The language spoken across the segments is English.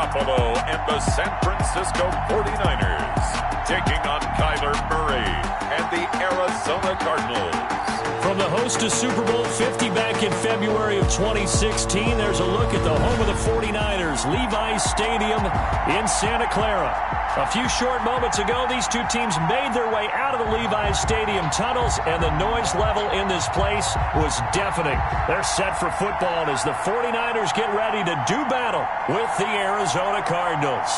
Garoppolo and the San Francisco 49ers taking on Kyler Murray and the Arizona Cardinals. From the host to Super Bowl 50 back in February of 2016, there's a look at the home of the 49ers, Levi's Stadium in Santa Clara. A few short moments ago, these two teams made their way out of the Levi's Stadium tunnels, and the noise level in this place was deafening. They're set for football as the 49ers get ready to do battle with the Arizona Cardinals.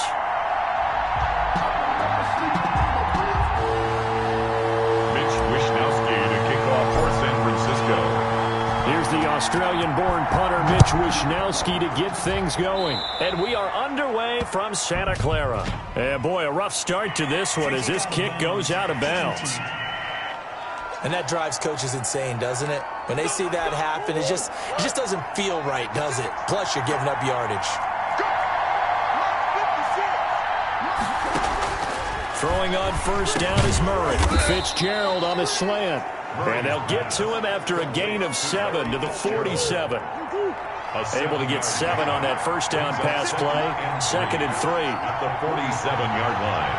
Australian-born punter Mitch Wishnowsky to get things going. And we are underway from Santa Clara. And boy, a rough start to this one as this kick goes out of bounds. And that drives coaches insane, doesn't it? When they see that happen, it just doesn't feel right, does it? Plus, you're giving up yardage. Throwing on first down is Murray. Fitzgerald on the slant. And they'll get to him after a gain of 7 to the 47. Able to get 7 on that first down pass play. 2nd and 3. At the 47-yard line.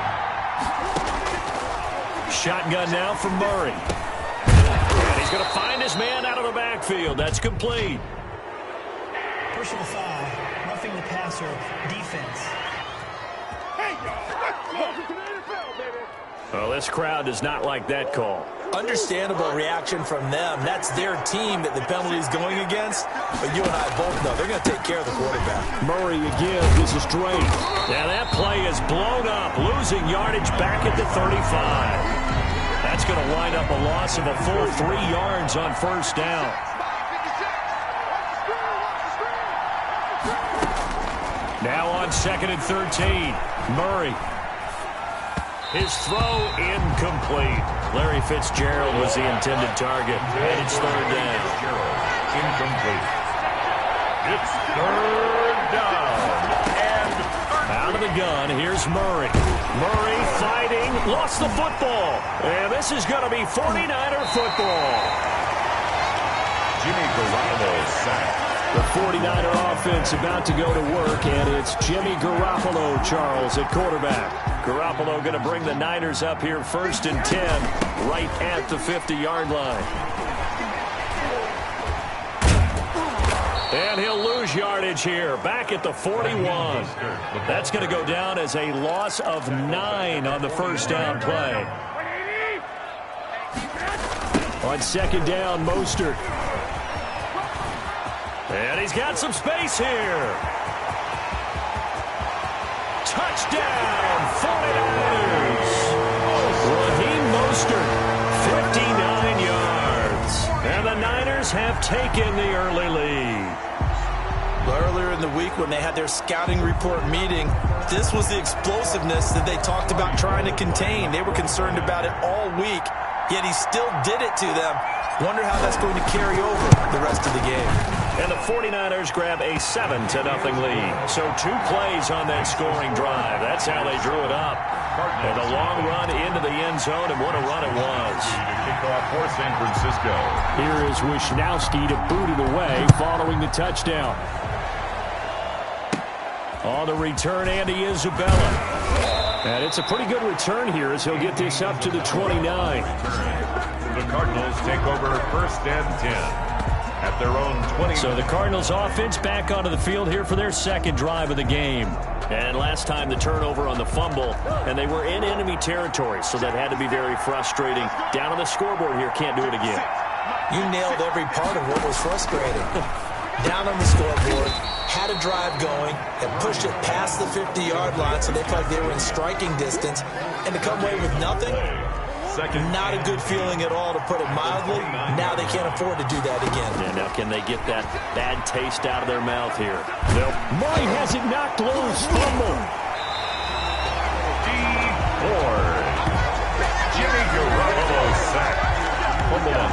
Shotgun now for Murray. And he's going to find his man out of the backfield. That's complete. Personal foul. Roughing the passer. Defense. Well, this crowd does not like that call. Understandable reaction from them. That's their team that the penalty is going against. But you and I both know they're going to take care of the quarterback. Murray again is a straight. Now that play is blown up, losing yardage back at the 35. That's going to wind up a loss of a full 3 yards on first down. Now on 2nd and 13. Murray. His throw incomplete. Larry Fitzgerald was the intended target. And it's 3rd down. Incomplete. It's 3rd down. And out of the gun, here's Murray. Murray fighting, lost the football. And this is going to be 49er football. Jimmy Garoppolo sacked. The 49er offense about to go to work, and it's Jimmy Garoppolo, Charles, at quarterback. Garoppolo going to bring the Niners up here 1st and 10, right at the 50-yard line. And he'll lose yardage here, back at the 41. That's going to go down as a loss of 9 on the first down play. On 2nd down, Mostert. And he's got some space here. Touchdown, 49ers. Raheem Mostert, 59 yards. And the Niners have taken the early lead. Earlier in the week when they had their scouting report meeting, this was the explosiveness that they talked about trying to contain. They were concerned about it all week, yet he still did it to them. Wonder how that's going to carry over the rest of the game. And the 49ers grab a 7-0 lead. So 2 plays on that scoring drive. That's how they drew it up. And a long run into the end zone, and what a run it was. Kickoff for San Francisco. Here is Wishnowsky to boot it away following the touchdown. On the return, Andy Isabella. And it's a pretty good return here as he'll get this up to the 29. The Cardinals take over 1st and 10. At their own 20. So the Cardinals offense back onto the field here for their 2nd drive of the game. And last time the turnover on the fumble, and they were in enemy territory, so that had to be very frustrating. Down on the scoreboard here, can't do it again. You nailed every part of what was frustrating. Down on the scoreboard, had a drive going, and pushed it past the 50-yard line, so they felt like they were in striking distance, and to come away with nothing. Not a good feeling at all, to put it mildly. Now they can't afford to do that again. Yeah, now can they get that bad taste out of their mouth here? Nope. Murray has it knocked loose. Fumble. Ford. Jimmy Garoppolo sacked.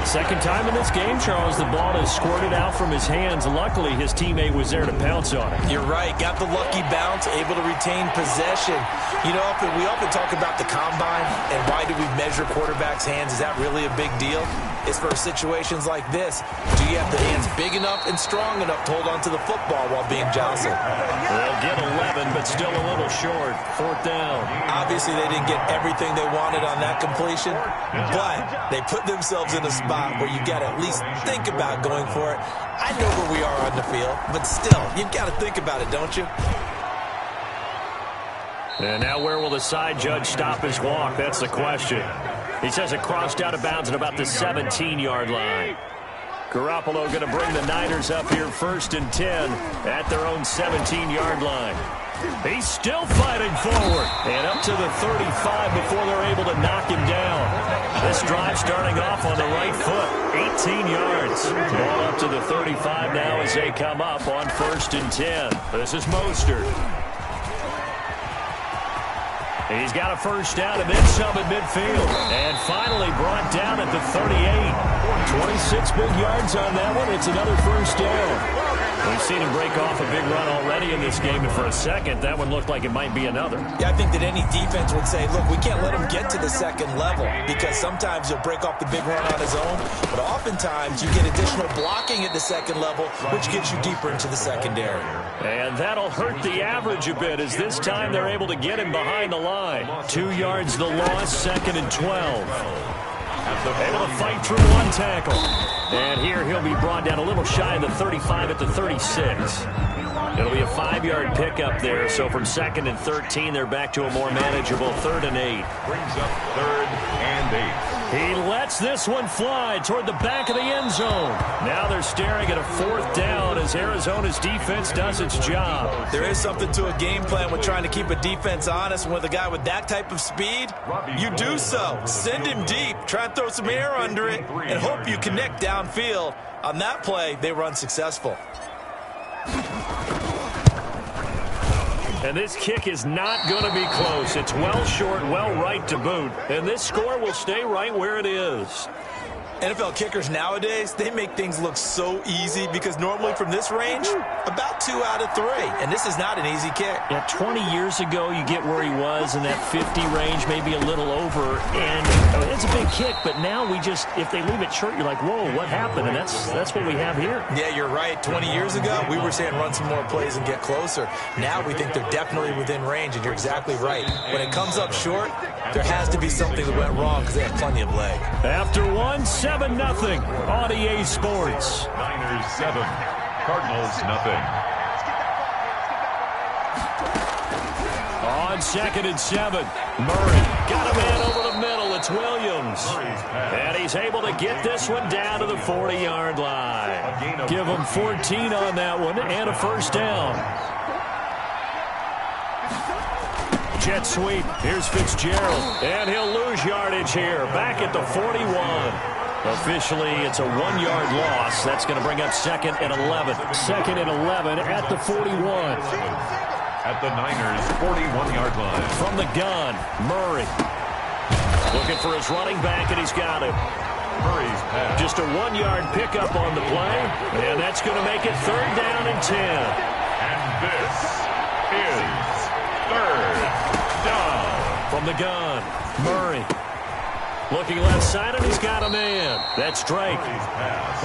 Second time in this game, Charles, the ball has squirted out from his hands. Luckily, his teammate was there to pounce on it. You're right. Got the lucky bounce, able to retain possession. You know, we often talk about the combine and why do we measure quarterbacks' hands. Is that really a big deal? is for situations like this. Do you have the hands big enough and strong enough to hold on to the football while being jostled? They'll get 11, but still a little short. 4th down. Obviously, they didn't get everything they wanted on that completion, but they put themselves in a spot where you got to at least think about going for it. I know where we are on the field, but still, you've got to think about it, don't you? And now where will the side judge stop his walk? That's the question. He says it crossed out of bounds at about the 17-yard line. Garoppolo going to bring the Niners up here 1st and 10 at their own 17-yard line. He's still fighting forward and up to the 35 before they're able to knock him down. This drive starting off on the right foot, 18 yards. Ball up to the 35 now as they come up on 1st and 10. This is Mostert. He's got a first down and then some at midfield. And finally brought down at the 38. 26 big yards on that one. It's another first down. We've seen him break off a big run already in this game, and for a second, that one looked like it might be another. Yeah, I think that any defense would say, look, we can't let him get to the second level because sometimes he'll break off the big run on his own, but oftentimes you get additional blocking at the second level, which gets you deeper into the secondary. And that'll hurt the average a bit as this time they're able to get him behind the line. 2 yards the loss, 2nd and 12. Able to fight through one tackle. And here he'll be brought down a little shy of the 35 at the 36. It'll be a 5-yard pickup there. So from 2nd and 13, they're back to a more manageable 3rd and 8. Brings up 3rd and 8. He lets this one fly toward the back of the end zone. Now they're staring at a 4th down as Arizona's defense does its job. There is something to a game plan with trying to keep a defense honest. And with a guy with that type of speed, you do so. Send him deep. Try and throw some air under it and hope you connect downfield. On that play, they run successful. And this kick is not going to be close. It's well short, well right to boot. And this score will stay right where it is. NFL kickers nowadays, they make things look so easy because normally from this range, about 2 out of 3. And this is not an easy kick. Yeah, 20 years ago, you get where he was in that 50 range, maybe a little over. And it's a big kick, but now we just, if they leave it short, you're like, whoa, what happened? And that's what we have here. Yeah, you're right. 20 years ago, we were saying run some more plays and get closer. Now we think they're definitely within range, and you're exactly right. When it comes up short, there has to be something that went wrong because they have plenty of leg. After 7-0 on EA Sports. Niners 7, Cardinals nothing. On 2nd and 7, Murray got a man over the middle. It's Williams. And he's able to get this one down to the 40-yard line. Give him 14 on that one and a first down. Jet sweep. Here's Fitzgerald. And he'll lose yardage here. Back at the 41. Officially, it's a 1-yard loss. That's going to bring up 2nd and 11. 2nd and 11 at the 41. At the Niners' 41-yard line. From the gun, Murray. Looking for his running back, and he's got him. Murray's pass. Just a 1-yard pickup on the play, and that's going to make it 3rd down and 10. And this is 3rd down. From the gun, Murray. Looking left side, and he's got a man. That's Drake.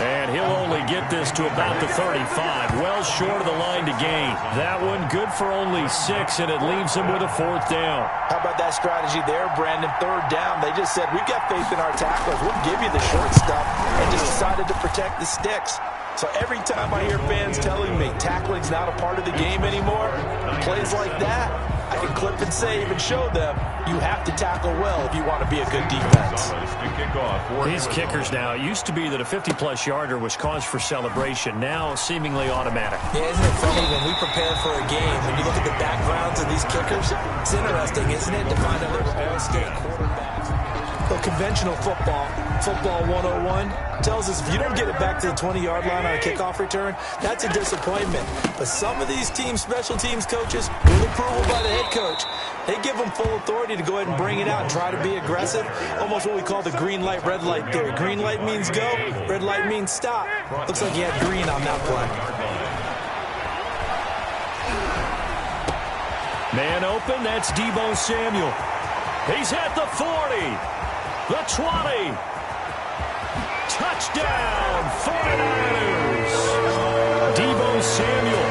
And he'll only get this to about the 35. Well short of the line to gain. That one good for only 6, and it leaves him with a 4th down. How about that strategy there, Brandon? 3rd down. They just said, we've got faith in our tacklers. We'll give you the short stuff, and just decided to protect the sticks. So every time I hear fans telling me tackling's not a part of the game anymore, plays like that, I can clip and save and show them you have to tackle well if you want to be a good defense. These kickers now, it used to be that a 50-plus yarder was cause for celebration. Now seemingly automatic. Yeah, isn't it funny when we prepare for a game, when you look at the backgrounds of these kickers, it's interesting, isn't it, to find out they're all-state quarterbacks. So conventional football 101, tells us if you don't get it back to the 20-yard line on a kickoff return, that's a disappointment. But some of these special teams coaches, with approval by the head coach, they give them full authority to go ahead and bring it out and try to be aggressive. Almost what we call the green light, red light theory. Green light means go, red light means stop. Looks like you had green on that play. Man open, that's Deebo Samuel. He's at the 40, the 20, Touchdown, 49ers. Deebo Samuel,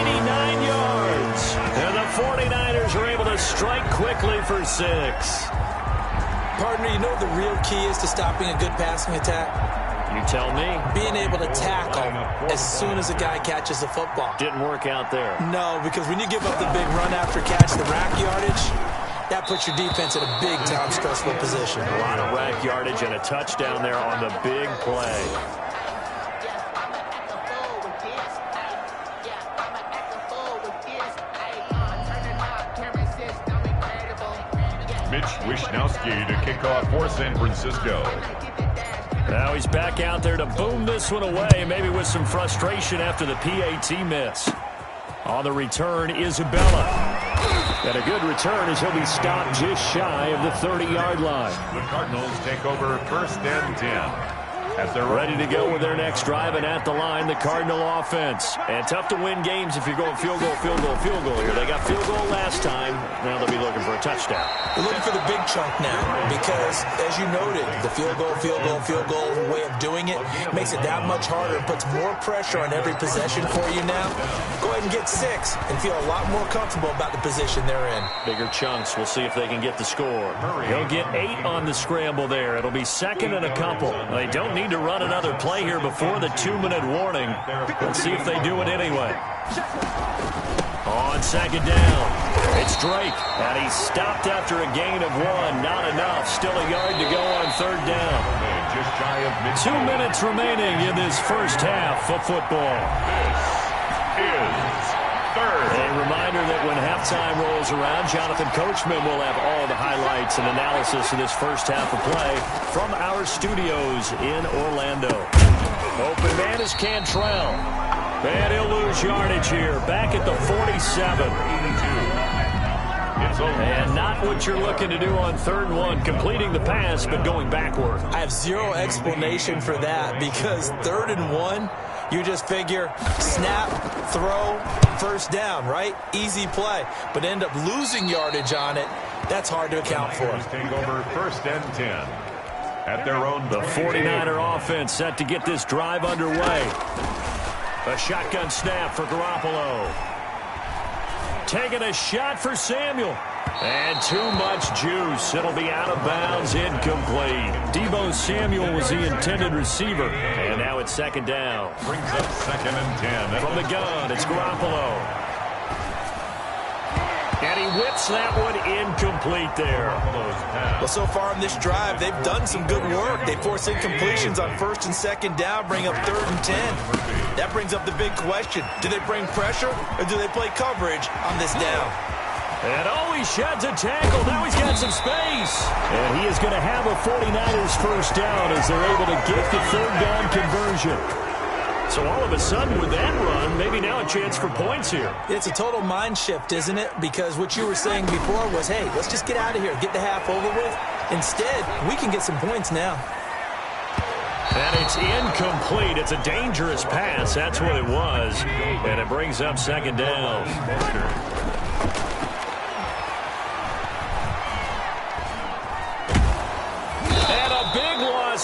89 yards. And the 49ers are able to strike quickly for 6. Partner, you know what the real key is to stopping a good passing attack? You tell me. Being able to tackle as soon as a guy catches the football. Didn't work out there. No, because when you give up the big run after catch, the rack yardage, that puts your defense in a big-time stressful position. A lot of rack yardage and a touchdown there on the big play. Mitch Wishnowsky to kick off for San Francisco. Now he's back out there to boom this one away, maybe with some frustration after the PAT miss. On the return, Isabella. And a good return as he'll be stopped just shy of the 30-yard line. The Cardinals take over 1st and 10. As they're ready to go with their next drive, and at the line, the Cardinal offense. And tough to win games if you're going field goal, field goal, field goal here. They got field goal last time. Now they'll be looking for a touchdown. They're looking for the big chunk now because, as you noted, the field goal way of doing it makes it that much harder and puts more pressure on every possession for you now. Go ahead and get 6 and feel a lot more comfortable about the position they're in. Bigger chunks. We'll see if they can get the score. He'll get 8 on the scramble there. It'll be 2nd and a couple. They don't need to run another play here before the 2-minute warning. Let's see if they do it anyway. On 2nd down, it's Drake, and he's stopped after a gain of 1. Not enough. Still a yard to go on 3rd down. 2 minutes remaining in this first half of football. A reminder that when halftime rolls around, Jonathan Coachman will have all the highlights and analysis of this first half of play from our studios in Orlando. Open man is Cantrell. And he'll lose yardage here. Back at the 47. And not what you're looking to do on 3rd and 1, completing the pass, but going backward. I have zero explanation for that because 3rd and 1, you just figure snap, throw, 1st down, right? Easy play. But end up losing yardage on it. That's hard to account for. Take over 1st and 10 at their own. The 49er offense set to get this drive underway. A shotgun snap for Garoppolo. Taking a shot for Samuel. And too much juice. It'll be out of bounds, incomplete. Deebo Samuel was the intended receiver. And now it's 2nd down. Brings up 2nd and 10. From the gun, it's Garoppolo. And he whips that one incomplete there. Well, so far in this drive, they've done some good work. They force incompletions on 1st and 2nd down, bring up 3rd and 10. That brings up the big question. Do they bring pressure or do they play coverage on this down? And he sheds a tackle. Now he's got some space. And he is going to have a 49ers 1st down as they're able to get the 3rd down conversion. So all of a sudden with that run, maybe now a chance for points here. It's a total mind shift, isn't it? Because what you were saying before was, hey, let's just get out of here, get the half over with. Instead, we can get some points now. And it's incomplete. It's a dangerous pass. That's what it was. And it brings up 2nd down.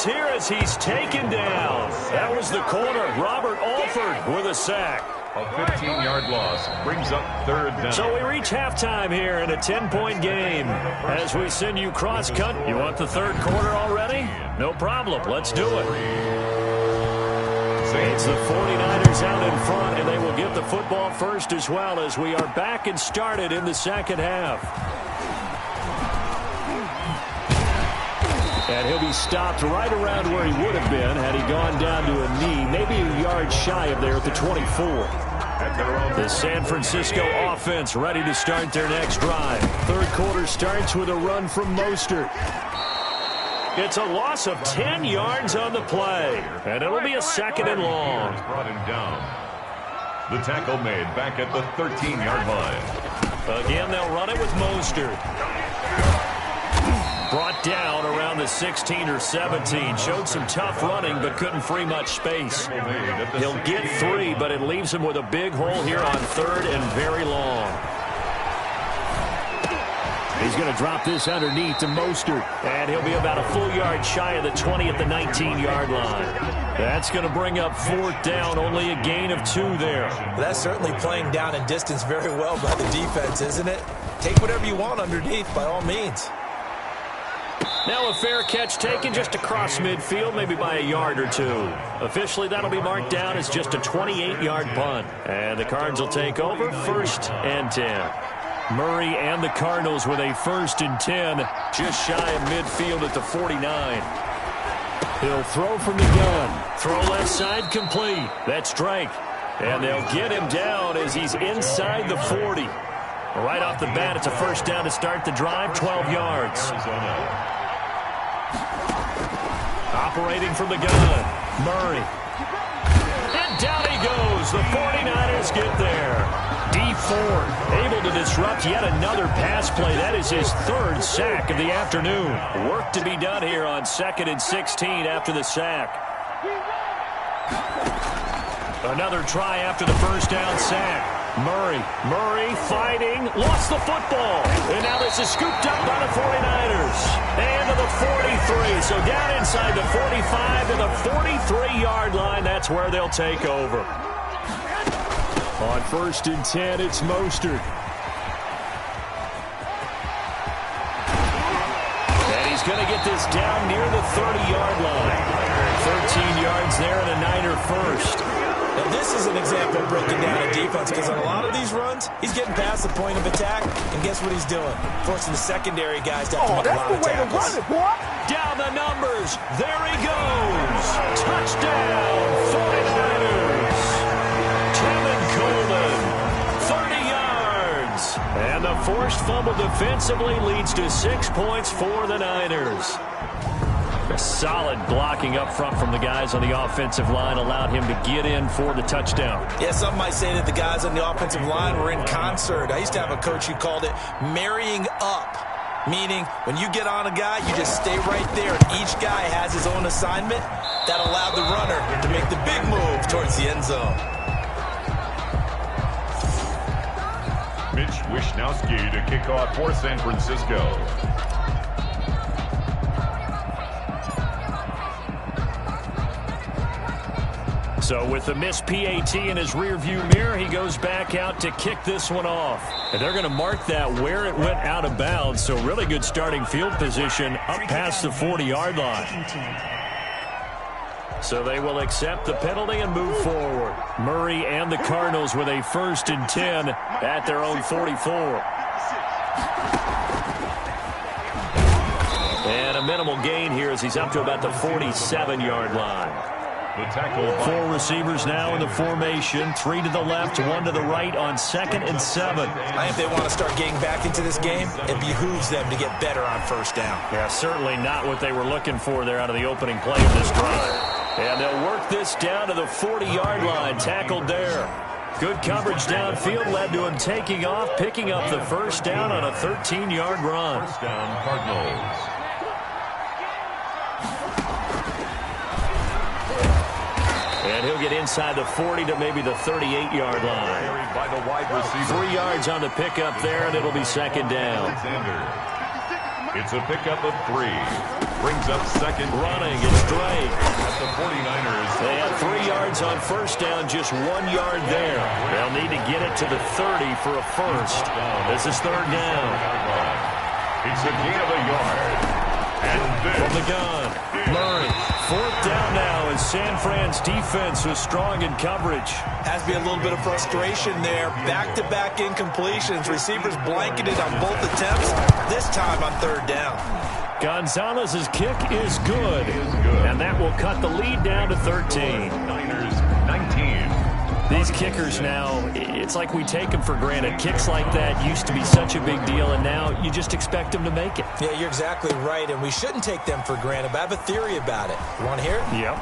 Here as he's taken down. That was the corner. Robert Alford with a sack. A 15-yard loss brings up 3rd down. So we reach halftime here in a 10-point game. As we send you cross-country. You want the 3rd quarter already? No problem. Let's do it. It's the 49ers out in front, and they will get the football first as well as we are back and started in the 2nd half. And he'll be stopped right around where he would have been had he gone down to a knee, maybe a yard shy of there at the 24. The San Francisco offense ready to start their next drive. 3rd quarter starts with a run from Mostert. It's a loss of 10 yards on the play, and it'll be a 2nd and long. Brought him down. The tackle made back at the 13-yard line. Again, they'll run it with Mostert. Brought down around the 16 or 17. Showed some tough running, but couldn't free much space. He'll get 3, but it leaves him with a big hole here on 3rd and very long. He's going to drop this underneath to Mostert. And he'll be about a full yard shy of the 20 at the 19-yard line. That's going to bring up 4th down, only a gain of 2 there. Well, that's certainly playing down in distance very well by the defense, isn't it? Take whatever you want underneath, by all means. Now a fair catch taken just across midfield, maybe by a yard or 2. Officially, that'll be marked down as just a 28-yard punt. And the Cards will take over 1st and 10. Murray and the Cardinals with a 1st and 10, just shy of midfield at the 49. He'll throw from the gun. Throw left side complete. That's Drake. And they'll get him down as he's inside the 40. Right off the bat, it's a 1st down to start the drive, 12 yards. Operating from the gun, Murray. And down he goes. The 49ers get there. Dee Ford able to disrupt yet another pass play. That is his 3rd sack of the afternoon. Work to be done here on 2nd and 16 after the sack. Another try after the 1st down sack. Murray fighting, lost the football. And now this is scooped up by the 49ers. And to the 43. So down inside the 45 to the 43-yard line. That's where they'll take over. On 1st and 10, it's Mostert. And he's going to get this down near the 30-yard line. 13 yards there and a Niner 1st. Now, this is an example of breaking down a defense because on a lot of these runs, he's getting past the point of attack, and guess what he's doing? Forcing the secondary guys to have to make a lot of tackles. Down the numbers. There he goes. Touchdown, 49ers. Kevin Coleman, 30 yards. And the forced fumble defensively leads to 6 points for the Niners. A solid blocking up front from the guys on the offensive line allowed him to get in for the touchdown. Yeah, some might say that the guys on the offensive line were in concert. I used to have a coach who called it marrying up, meaning when you get on a guy, you just stay right there, and each guy has his own assignment. That allowed the runner to make the big move towards the end zone. Mitch Wishnowsky to kick off for San Francisco. So with the missed PAT in his rearview mirror, he goes back out to kick this one off. And they're going to mark that where it went out of bounds. So really good starting field position up past the 40-yard line. So they will accept the penalty and move forward. Murray and the Cardinals with a 1st and 10 at their own 44. And a minimal gain here as he's up to about the 47-yard line. 4 receivers now in the formation. 3 to the left, 1 to the right on 2nd and 7. I think they want to start getting back into this game. It behooves them to get better on 1st down. Yeah, certainly not what they were looking for there out of the opening play of this drive. And they'll work this down to the 40-yard line. Tackled there. Good coverage downfield led to him taking off, picking up the 1st down on a 13-yard run. 1st down, Cardinals. And he'll get inside the 40 to maybe the 38-yard line. Carried by the wide receiver. 3 yards on the pickup there, and it'll be 2nd down. Alexander. It's a pickup of 3. Brings up 2nd. Running, it's Drake. At the 49ers. They had 3 yards on 1st down, just 1 yard there. They'll need to get it to the 30 for a 1st. This is 3rd down. It's a gain of a yard. And this From the gun, Murray. 4th down now, and San Fran's defense was strong in coverage. Has to be a little bit of frustration there. Back-to-back incompletions. Receivers blanketed on both attempts, this time on 3rd down. Gonzalez's kick is good, and that will cut the lead down to 13. Niners 19. These kickers now, it's like we take them for granted. Kicks like that used to be such a big deal, and now you just expect them to make it. Yeah, you're exactly right, and we shouldn't take them for granted, but I have a theory about it. You want to hear it? Yep.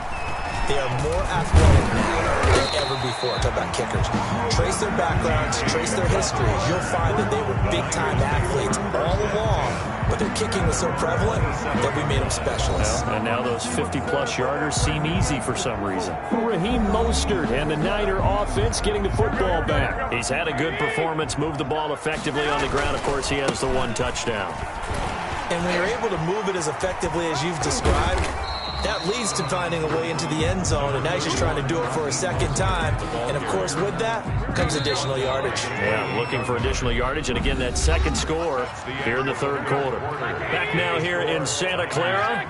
They are more athletic now than ever before. Talk about kickers. Trace their backgrounds, trace their history. You'll find that they were big-time athletes all along, but their kicking was so prevalent that we made them specialists. Well, and now those 50-plus yarders seem easy for some reason. Raheem Mostert and the Niner offense getting the football back. He's had a good performance, moved the ball effectively on the ground. Of course, he has the 1 touchdown. And when you're able to move it as effectively as you've described, that leads to finding a way into the end zone, and now he's just trying to do it for a second time. And, of course, with that comes additional yardage. Yeah, looking for additional yardage, and again, that second score here in the third quarter. Back now here in Santa Clara.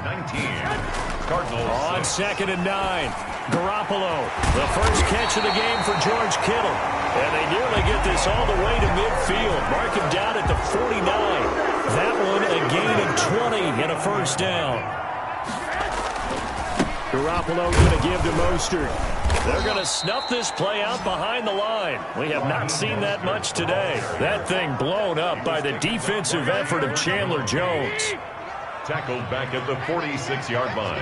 On 2nd and 9. Garoppolo, the first catch of the game for George Kittle. And they nearly get this all the way to midfield. Mark him down at the 49. That one a gain of 20 and a first down. Garoppolo going to give to Mostert. They're going to snuff this play out behind the line. We have not seen that much today. That thing blown up by the defensive effort of Chandler Jones. Tackled back at the 46-yard line.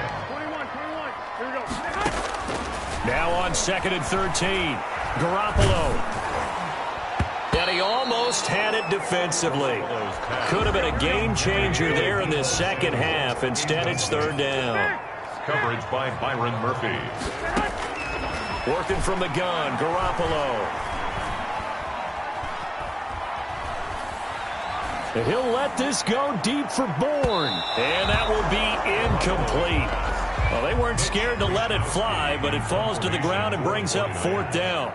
Now on 2nd and 13. Garoppolo. And he almost had it defensively. Could have been a game changer there in this second half. Instead, it's third down. Coverage by Byron Murphy. Working from the gun, Garoppolo. And he'll let this go deep for Bourne. And that will be incomplete. Well, they weren't scared to let it fly, but it falls to the ground and brings up 4th down.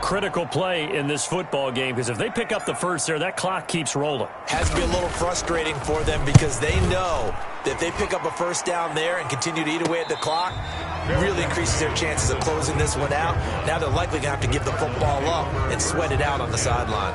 Critical play in this football game, because if they pick up the first there, that clock keeps rolling. Has to be a little frustrating for them because they know that if they pick up a first down there and continue to eat away at the clock, really increases their chances of closing this one out. Now they're likely going to have to give the football up and sweat it out on the sideline.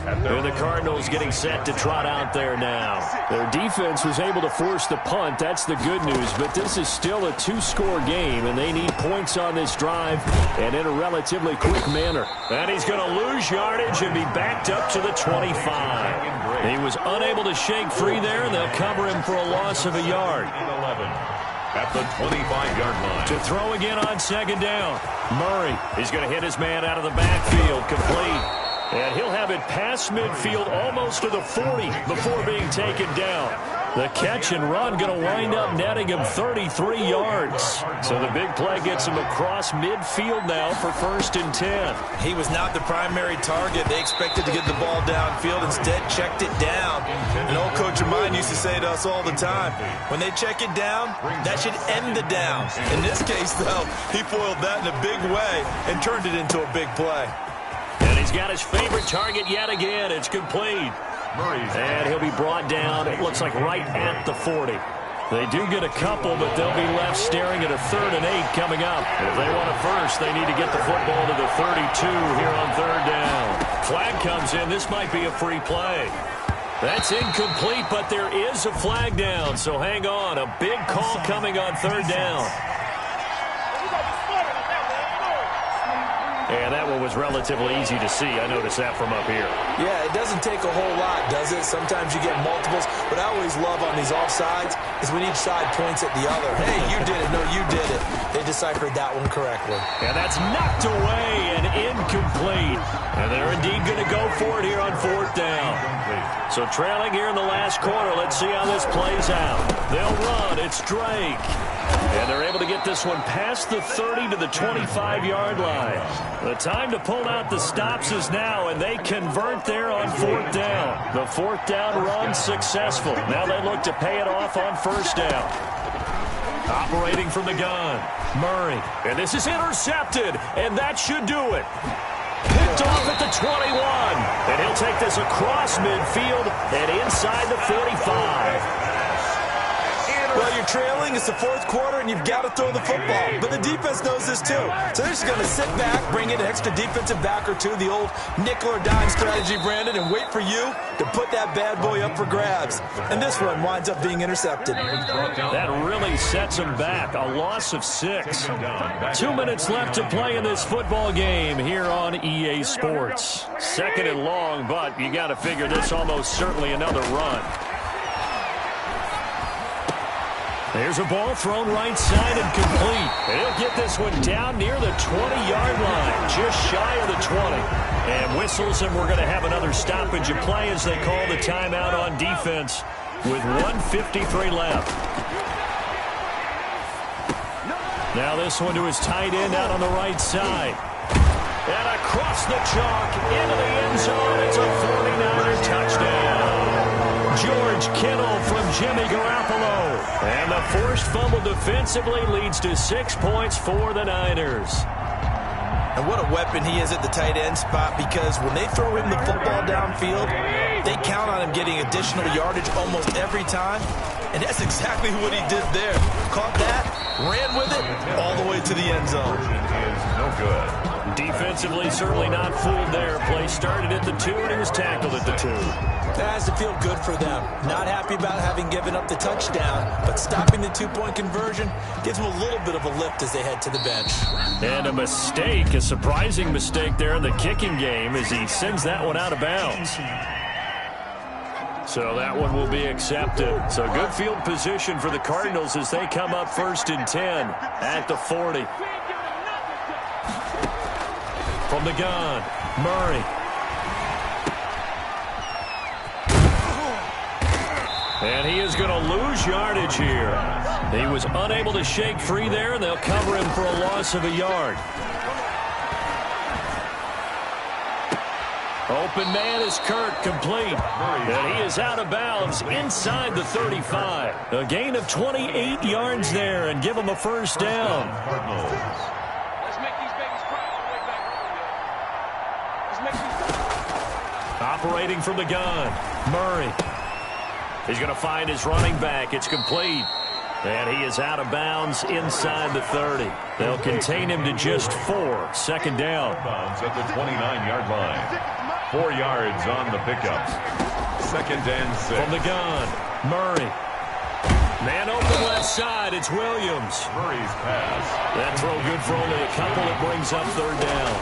And the Cardinals getting set to trot out there now. Their defense was able to force the punt. That's the good news. But this is still a 2-score game, and they need points on this drive and in a relatively quick manner. And he's going to lose yardage and be backed up to the 25. He was unable to shake free there, and they'll cover him for a loss of a yard. At the 25-yard line. To throw again on 2nd down. Murray is going to hit his man out of the backfield. Complete. And he'll have it past midfield almost to the 40 before being taken down. The catch and run going to wind up netting him 33 yards. So the big play gets him across midfield now for 1st and 10. He was not the primary target. They expected to get the ball downfield. Instead, checked it down. An old coach of mine used to say to us all the time, when they check it down, that should end the down. In this case, though, he foiled that in a big way and turned it into a big play. And he's got his favorite target yet again. It's complete. And he'll be brought down, it looks like right at the 40. They do get a couple, but they'll be left staring at a 3rd and 8 coming up. If they want a first, they need to get the football to the 32 here on 3rd down. Flag comes in. This might be a free play. That's incomplete, but there is a flag down, so hang on. A big call coming on 3rd down. And that one was relatively easy to see. I noticed that from up here. Yeah, it doesn't take a whole lot, does it? Sometimes you get multiples. What I always love on these offsides is when each side points at the other. Hey, you did it. No, you did it. They deciphered that one correctly. And that's knocked away and incomplete. And they're indeed going to go for it here on 4th down. So trailing here in the last quarter. Let's see how this plays out. They'll run. It's Drake. And they're able to get this one past the 30 to the 25-yard line. The time to pull out the stops is now, and they convert there on 4th down. The 4th down run successful. Now they look to pay it off on 1st down. Operating from the gun, Murray. And this is intercepted, and that should do it. Picked off at the 21. And he'll take this across midfield and inside the 45. Well, you're trailing. It's the 4th quarter, and you've got to throw the football. But the defense knows this, too. So they're just going to sit back, bring in an extra defensive back or two, the old nickel or dime strategy, Brandon, and wait for you to put that bad boy up for grabs. And this one winds up being intercepted. That really sets them back. A loss of 6. 2 minutes left to play in this football game here on EA Sports. 2nd and long, but you got to figure this almost certainly another run. There's a ball thrown right side and complete. And he'll get this one down near the 20-yard line, just shy of the 20. And whistles, and we're going to have another stoppage of play as they call the timeout on defense. with 1:53 left. Now this one to his tight end out on the right side. And across the chalk into the end zone. It's a 49er touchdown. George Kittle from Jimmy Garoppolo. And the forced fumble defensively leads to 6 points for the Niners. And what a weapon he is at the tight end spot, because when they throw him the football downfield, they count on him getting additional yardage almost every time. And that's exactly what he did there. Caught that, ran with it, all the way to the end zone. Is no good. Defensively, certainly not fooled there. Play started at the 2, and he was tackled at the 2. That has to feel good for them. Not happy about having given up the touchdown, but stopping the 2-point conversion gives them a little bit of a lift as they head to the bench. And a mistake, a surprising mistake there in the kicking game as he sends that one out of bounds. So that one will be accepted. So good field position for the Cardinals as they come up 1st and 10 at the 40. From the gun, Murray. And he is going to lose yardage here. He was unable to shake free there, and they'll cover him for a loss of a yard. Open man is Kirk, complete. And he is out of bounds inside the 35. A gain of 28 yards there and give him a first down. Operating from the gun, Murray. He's going to find his running back. It's complete. And he is out of bounds inside the 30. They'll contain him to just 4. Second down. Bounds at the 29-yard line. 4 yards on the pickup. 2nd and 6. From the gun, Murray. Man open left side. It's Williams. Murray's pass. That throw good for only a couple. It brings up 3rd down.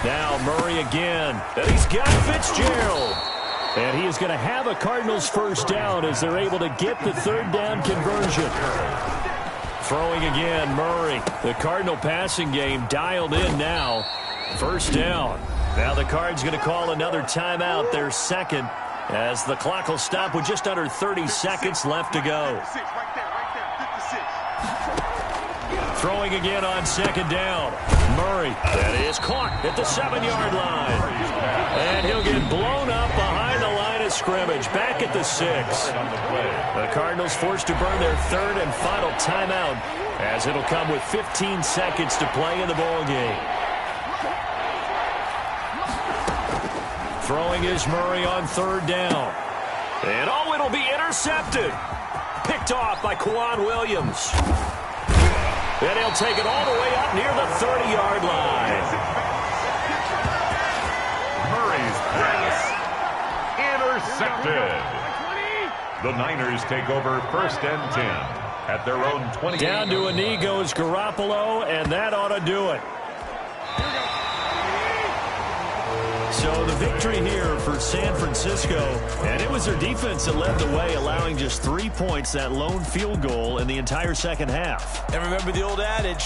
Now Murray again. And he's got Fitzgerald. And he is going to have a Cardinals first down as they're able to get the 3rd down conversion. Throwing again, Murray. The Cardinal passing game dialed in now. First down. Now the Cards going to call another timeout, their 2nd, as the clock will stop with just under 30 seconds left to go. Throwing again on 2nd down. Murray. That is caught at the 7-yard line. And he'll get blown up behind the line of scrimmage. Back at the 6. The Cardinals forced to burn their 3rd and final timeout, as it'll come with 15 seconds to play in the ballgame. Throwing is Murray on 3rd down. And oh, it'll be intercepted. Picked off by Kwan Williams. And he'll take it all the way up near the 30-yard line. Murray's pass. Intercepted. The Niners take over 1st and 10 at their own 20. Down to a knee goes Garoppolo, and that ought to do it. So the victory here for San Francisco, and it was their defense that led the way, allowing just 3 points, that lone field goal in the entire second half. And remember the old adage,